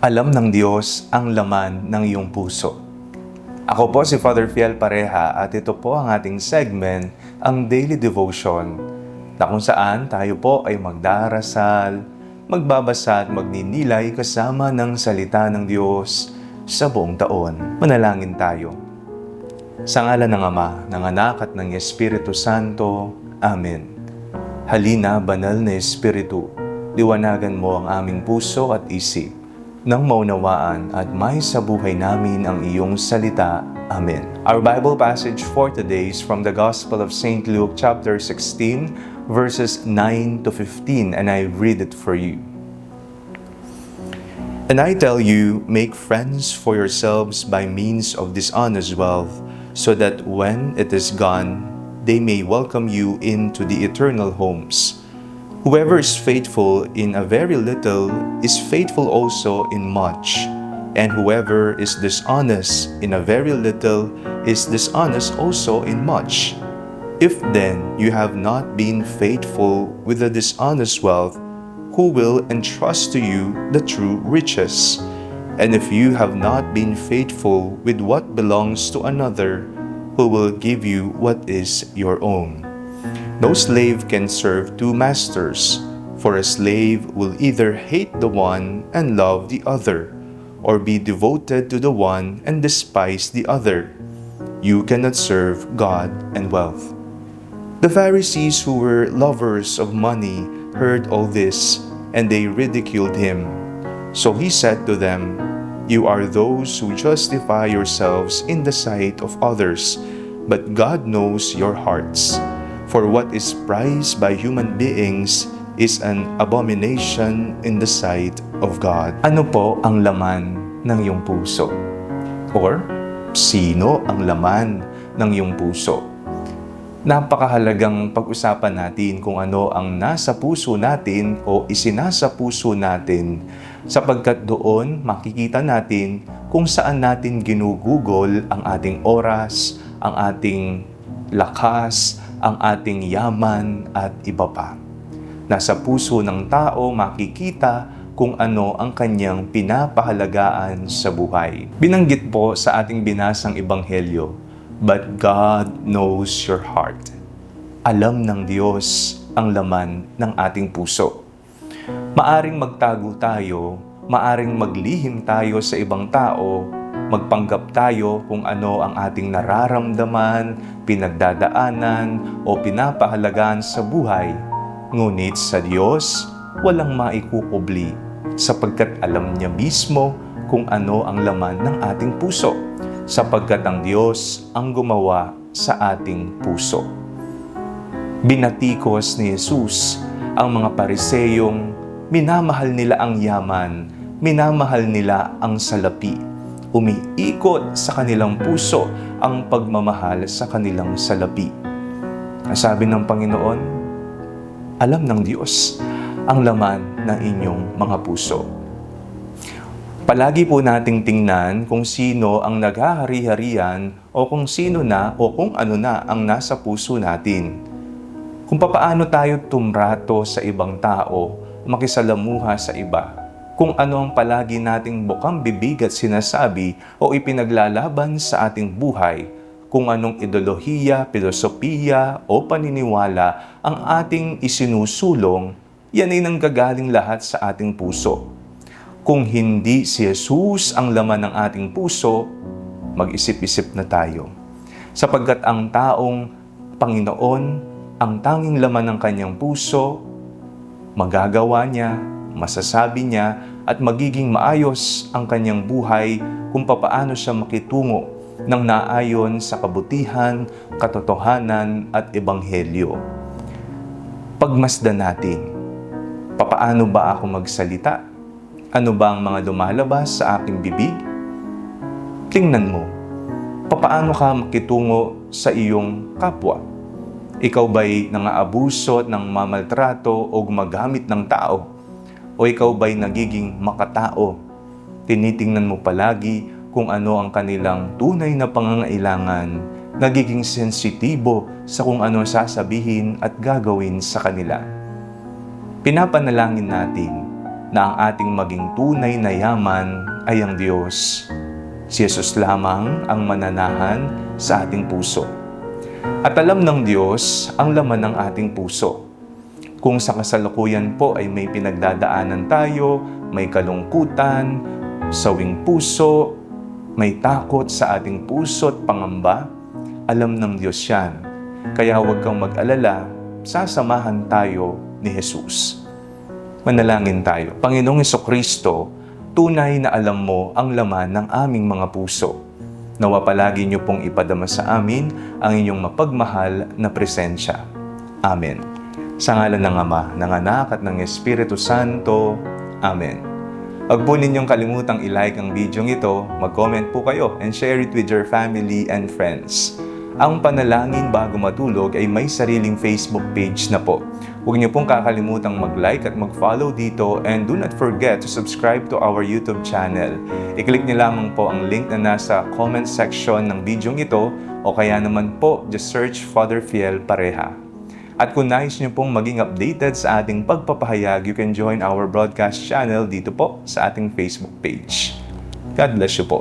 Alam ng Diyos ang laman ng iyong puso. Ako po si Father Fiel Pareha at ito po ang ating segment, ang Daily Devotion, na kung saan tayo po ay magdarasal, magbabasa at magninilay kasama ng salita ng Diyos sa buong taon. Manalangin tayo. Sa ngalan ng Ama, ng Anak at ng Espiritu Santo. Amen. Halina, banal na Espiritu, liwanagan mo ang aming puso at isip, nang maunawaan at may sa buhay namin ang iyong salita. Amen. Our Bible passage for today is from the Gospel of St. Luke chapter 16, verses 9 to 15, and I read it for you. And I tell you, make friends for yourselves by means of dishonest wealth, so that when it is gone, they may welcome you into the eternal homes. Whoever is faithful in a very little is faithful also in much, and whoever is dishonest in a very little is dishonest also in much. If then you have not been faithful with the dishonest wealth, who will entrust to you the true riches? And if you have not been faithful with what belongs to another, who will give you what is your own? No slave can serve two masters, for a slave will either hate the one and love the other, or be devoted to the one and despise the other. You cannot serve God and wealth. The Pharisees, who were lovers of money, heard all this, and they ridiculed him. So he said to them, "You are those who justify yourselves in the sight of others, but God knows your hearts. For what is prized by human beings is an abomination in the sight of God." Ano po ang laman ng iyong puso? Or, sino ang laman ng iyong puso? Napakahalagang pag-usapan natin kung ano ang nasa puso natin o isinasa puso natin, sapagkat doon makikita natin kung saan natin ginugugol ang ating oras, ang ating lakas, ang ating yaman at iba pa. Nasa puso ng tao makikita kung ano ang kanyang pinapahalagaan sa buhay. Binanggit po sa ating binasang ebanghelyo, "But God knows your heart." Alam ng Diyos ang laman ng ating puso. Maaring magtago tayo, maaring maglihim tayo sa ibang tao, magpanggap tayo kung ano ang ating nararamdaman, pinagdadaanan o pinapahalagaan sa buhay. Ngunit sa Diyos, walang maikukubli sapagkat alam niya mismo kung ano ang laman ng ating puso, sapagkat ang Diyos ang gumawa sa ating puso. Binatikos ni Jesus ang mga Pariseyong minamahal nila ang yaman, minamahal nila ang salapi. Umiikot sa kanilang puso ang pagmamahal sa kanilang salapi. Ang sabi ng Panginoon, alam ng Diyos ang laman ng inyong mga puso. Palagi po nating tingnan kung sino ang naghahari-harian o kung sino na o kung ano na ang nasa puso natin. Kung papaano tayo tumrato sa ibang tao, makisalamuha sa iba. Kung ano ang palagi nating bukang bibig at sinasabi o ipinaglalaban sa ating buhay, kung anong ideolohiya, filosofiya o paniniwala ang ating isinusulong, yan ay nanggagaling lahat sa ating puso. Kung hindi si Jesus ang laman ng ating puso, mag-isip-isip na tayo. Sapagkat ang taong Panginoon, ang tanging laman ng kanyang puso, magagawa niya, masasabi niya, at magiging maayos ang kanyang buhay kung papaano siya makitungo ng naayon sa kabutihan, katotohanan at ebanghelyo. Pagmasdan natin, papaano ba ako magsalita? Ano ba ang mga lumalabas sa aking bibig? Tingnan mo, papaano ka makitungo sa iyong kapwa? Ikaw ba'y nangaabuso at nang mamaltrato o gumagamit ng tao? O ikaw ba'y nagiging makatao? Tinitingnan mo palagi kung ano ang kanilang tunay na pangangailangan, nagiging sensitibo sa kung ano sasabihin at gagawin sa kanila. Pinapanalangin natin na ang ating maging tunay na yaman ay ang Diyos. Si Jesus lamang ang mananahan sa ating puso. At alam ng Diyos ang laman ng ating puso. Kung sa kasalukuyan po ay may pinagdadaanan tayo, may kalungkutan, sawing puso, may takot sa ating puso at pangamba, alam ng Diyos yan. Kaya huwag kang mag-alala, sasamahan tayo ni Jesus. Manalangin tayo. Panginoong Hesukristo, tunay na alam mo ang laman ng aming mga puso. Nawa palagi niyo pong ipadama sa amin ang inyong mapagmahal na presensya. Amen. Sa ngalan ng Ama, ng Anak at ng Espiritu Santo. Amen. Huwag po ninyong kalimutang i-like ang video ito, mag-comment po kayo, and share it with your family and friends. Ang Panalangin Bago Matulog ay may sariling Facebook page na po. Huwag niyo pong kakalimutang mag-like at mag-follow dito, and do not forget to subscribe to our YouTube channel. I-click niyo lamang po ang link na nasa comment section ng video ito, o kaya naman po, just search Father Fiel Pareha. At kung nais niyo pong maging updated sa ating pagpapahayag, you can join our broadcast channel dito po sa ating Facebook page. God bless you po.